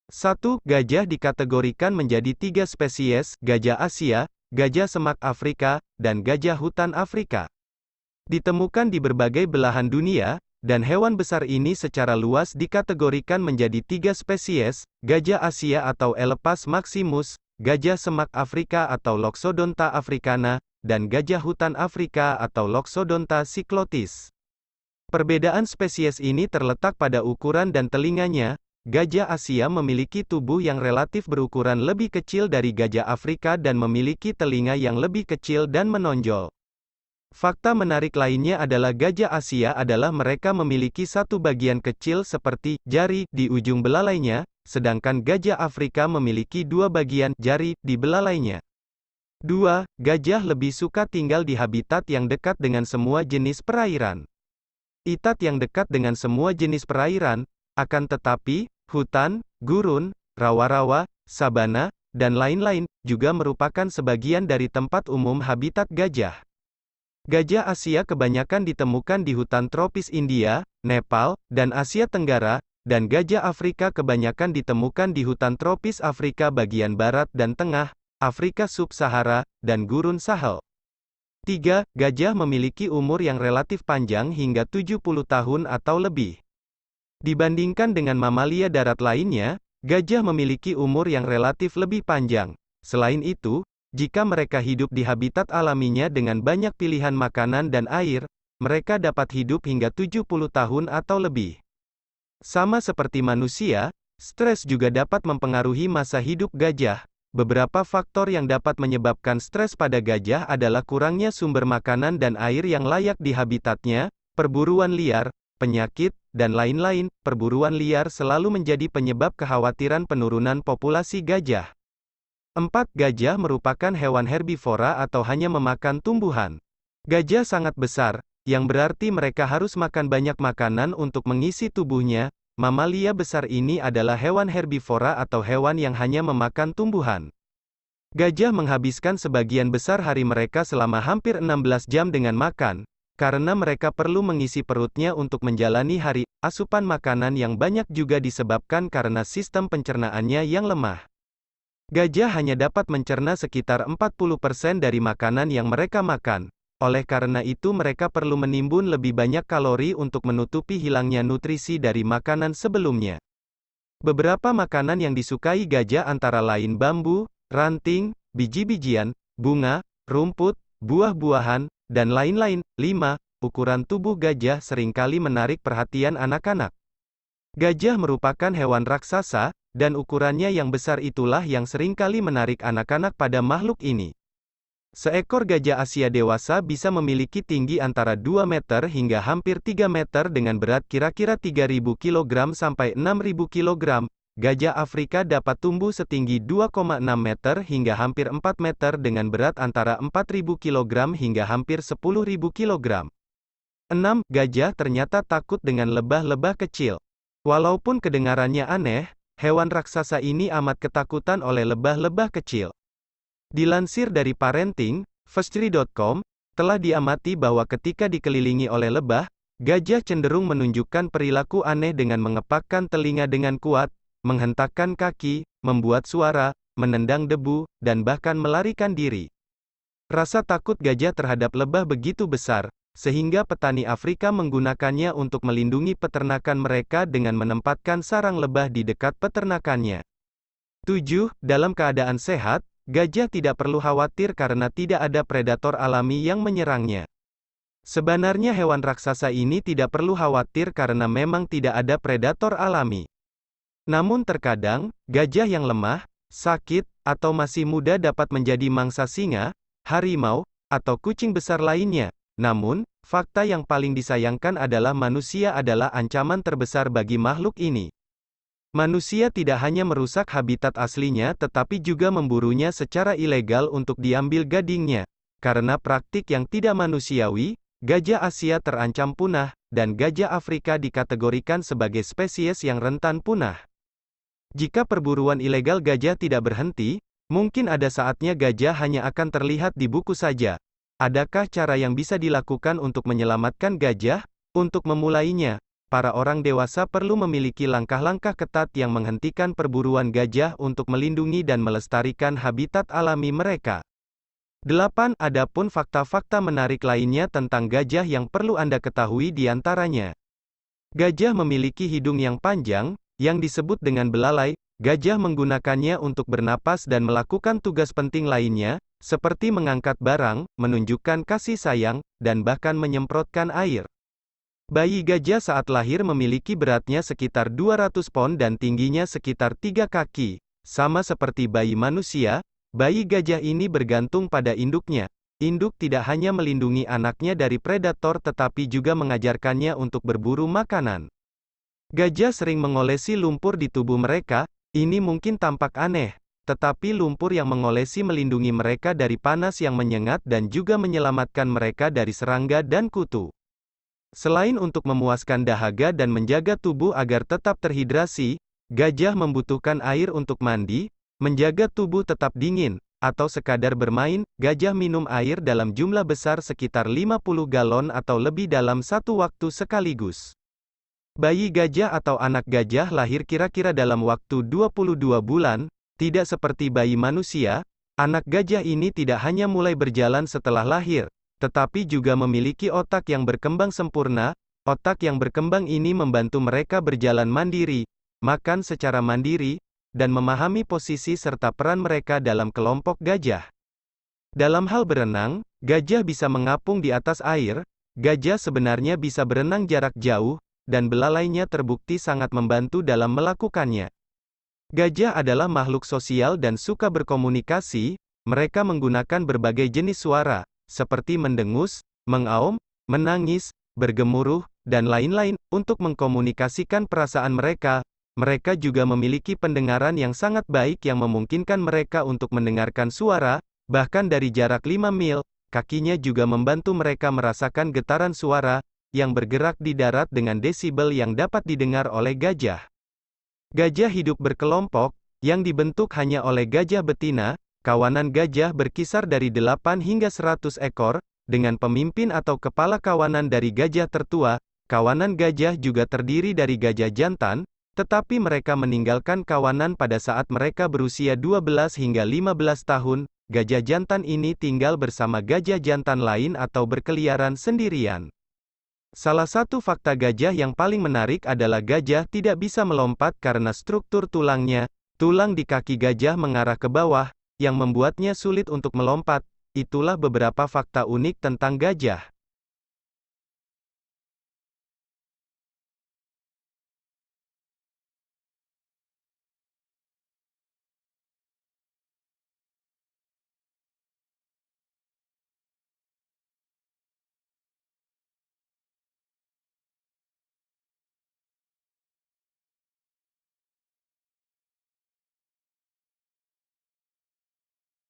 1. Gajah dikategorikan menjadi 3 spesies, gajah Asia, gajah semak Afrika, dan gajah hutan Afrika. Ditemukan di berbagai belahan dunia, dan hewan besar ini secara luas dikategorikan menjadi 3 spesies, gajah Asia atau Elephas maximus, gajah semak Afrika atau Loxodonta africana, dan gajah hutan Afrika atau Loxodonta cyclotis. Perbedaan spesies ini terletak pada ukuran dan telinganya. Gajah Asia memiliki tubuh yang relatif berukuran lebih kecil dari gajah Afrika dan memiliki telinga yang lebih kecil dan menonjol. Fakta menarik lainnya adalah gajah Asia adalah mereka memiliki satu bagian kecil seperti jari di ujung belalainya, sedangkan gajah Afrika memiliki dua bagian jari di belalainya. 2. Gajah lebih suka tinggal di habitat yang dekat dengan semua jenis perairan. Habitat yang dekat dengan semua jenis perairan, akan tetapi, hutan, gurun, rawa-rawa, sabana, dan lain-lain, juga merupakan sebagian dari tempat umum habitat gajah. Gajah Asia kebanyakan ditemukan di hutan tropis India, Nepal, dan Asia Tenggara, dan gajah Afrika kebanyakan ditemukan di hutan tropis Afrika bagian barat dan tengah, Afrika Sub-Sahara, dan gurun Sahel. 3. Gajah memiliki umur yang relatif panjang hingga 70 tahun atau lebih. Dibandingkan dengan mamalia darat lainnya, gajah memiliki umur yang relatif lebih panjang. Selain itu, jika mereka hidup di habitat alaminya dengan banyak pilihan makanan dan air, mereka dapat hidup hingga 70 tahun atau lebih. Sama seperti manusia, stres juga dapat mempengaruhi masa hidup gajah. Beberapa faktor yang dapat menyebabkan stres pada gajah adalah kurangnya sumber makanan dan air yang layak di habitatnya, perburuan liar, penyakit, dan lain-lain. Perburuan liar selalu menjadi penyebab kekhawatiran penurunan populasi gajah. 4. Gajah merupakan hewan herbivora atau hanya memakan tumbuhan. Gajah sangat besar, yang berarti mereka harus makan banyak makanan untuk mengisi tubuhnya. Mamalia besar ini adalah hewan herbivora atau hewan yang hanya memakan tumbuhan. Gajah menghabiskan sebagian besar hari mereka selama hampir 16 jam dengan makan, karena mereka perlu mengisi perutnya untuk menjalani hari. Asupan makanan yang banyak juga disebabkan karena sistem pencernaannya yang lemah. Gajah hanya dapat mencerna sekitar 40% dari makanan yang mereka makan. Oleh karena itu mereka perlu menimbun lebih banyak kalori untuk menutupi hilangnya nutrisi dari makanan sebelumnya. Beberapa makanan yang disukai gajah antara lain bambu, ranting, biji-bijian, bunga, rumput, buah-buahan, dan lain-lain. 5. Ukuran tubuh gajah seringkali menarik perhatian anak-anak. Gajah merupakan hewan raksasa, dan ukurannya yang besar itulah yang seringkali menarik anak-anak pada makhluk ini. Seekor gajah Asia dewasa bisa memiliki tinggi antara 2 meter hingga hampir 3 meter dengan berat kira-kira 3.000 kg sampai 6.000 kg. Gajah Afrika dapat tumbuh setinggi 2,6 meter hingga hampir 4 meter dengan berat antara 4.000 kg hingga hampir 10.000 kg. 6. Gajah ternyata takut dengan lebah-lebah kecil. Walaupun kedengarannya aneh, hewan raksasa ini amat ketakutan oleh lebah-lebah kecil. Dilansir dari parenting.firstory.com, telah diamati bahwa ketika dikelilingi oleh lebah, gajah cenderung menunjukkan perilaku aneh dengan mengepakkan telinga dengan kuat, menghentakkan kaki, membuat suara, menendang debu, dan bahkan melarikan diri. Rasa takut gajah terhadap lebah begitu besar, sehingga petani Afrika menggunakannya untuk melindungi peternakan mereka dengan menempatkan sarang lebah di dekat peternakannya. 7. Dalam keadaan sehat, gajah tidak perlu khawatir karena tidak ada predator alami yang menyerangnya. Sebenarnya hewan raksasa ini tidak perlu khawatir karena memang tidak ada predator alami. Namun terkadang, gajah yang lemah, sakit, atau masih muda dapat menjadi mangsa singa, harimau, atau kucing besar lainnya. Namun, fakta yang paling disayangkan adalah manusia adalah ancaman terbesar bagi makhluk ini. Manusia tidak hanya merusak habitat aslinya tetapi juga memburunya secara ilegal untuk diambil gadingnya. Karena praktik yang tidak manusiawi, gajah Asia terancam punah, dan gajah Afrika dikategorikan sebagai spesies yang rentan punah. Jika perburuan ilegal gajah tidak berhenti, mungkin ada saatnya gajah hanya akan terlihat di buku saja. Adakah cara yang bisa dilakukan untuk menyelamatkan gajah? Untuk memulainya, para orang dewasa perlu memiliki langkah-langkah ketat yang menghentikan perburuan gajah untuk melindungi dan melestarikan habitat alami mereka. 8. Adapun fakta-fakta menarik lainnya tentang gajah yang perlu Anda ketahui di antaranya. Gajah memiliki hidung yang panjang, yang disebut dengan belalai. Gajah menggunakannya untuk bernapas dan melakukan tugas penting lainnya, seperti mengangkat barang, menunjukkan kasih sayang, dan bahkan menyemprotkan air. Bayi gajah saat lahir memiliki beratnya sekitar 200 pon dan tingginya sekitar 3 kaki. Sama seperti bayi manusia, bayi gajah ini bergantung pada induknya. Induk tidak hanya melindungi anaknya dari predator tetapi juga mengajarkannya untuk berburu makanan. Gajah sering mengolesi lumpur di tubuh mereka. Ini mungkin tampak aneh, tetapi lumpur yang mengolesi melindungi mereka dari panas yang menyengat dan juga menyelamatkan mereka dari serangga dan kutu. Selain untuk memuaskan dahaga dan menjaga tubuh agar tetap terhidrasi, gajah membutuhkan air untuk mandi, menjaga tubuh tetap dingin, atau sekadar bermain. Gajah minum air dalam jumlah besar sekitar 50 galon atau lebih dalam satu waktu sekaligus. Bayi gajah atau anak gajah lahir kira-kira dalam waktu 22 bulan, tidak seperti bayi manusia. Anak gajah ini tidak hanya mulai berjalan setelah lahir, tetapi juga memiliki otak yang berkembang sempurna. Otak yang berkembang ini membantu mereka berjalan mandiri, makan secara mandiri, dan memahami posisi serta peran mereka dalam kelompok gajah. Dalam hal berenang, gajah bisa mengapung di atas air. Gajah sebenarnya bisa berenang jarak jauh, dan belalainya terbukti sangat membantu dalam melakukannya. Gajah adalah makhluk sosial dan suka berkomunikasi. Mereka menggunakan berbagai jenis suara, seperti mendengus, mengaum, menangis, bergemuruh, dan lain-lain, untuk mengkomunikasikan perasaan mereka. Mereka juga memiliki pendengaran yang sangat baik yang memungkinkan mereka untuk mendengarkan suara, bahkan dari jarak 5 mil. Kakinya juga membantu mereka merasakan getaran suara, yang bergerak di darat dengan desibel yang dapat didengar oleh gajah. Gajah hidup berkelompok, yang dibentuk hanya oleh gajah betina. Kawanan gajah berkisar dari 8 hingga 100 ekor, dengan pemimpin atau kepala kawanan dari gajah tertua. Kawanan gajah juga terdiri dari gajah jantan, tetapi mereka meninggalkan kawanan pada saat mereka berusia 12 hingga 15 tahun. Gajah jantan ini tinggal bersama gajah jantan lain atau berkeliaran sendirian. Salah satu fakta gajah yang paling menarik adalah gajah tidak bisa melompat karena struktur tulangnya. Tulang di kaki gajah mengarah ke bawah, yang membuatnya sulit untuk melompat. Itulah beberapa fakta unik tentang gajah.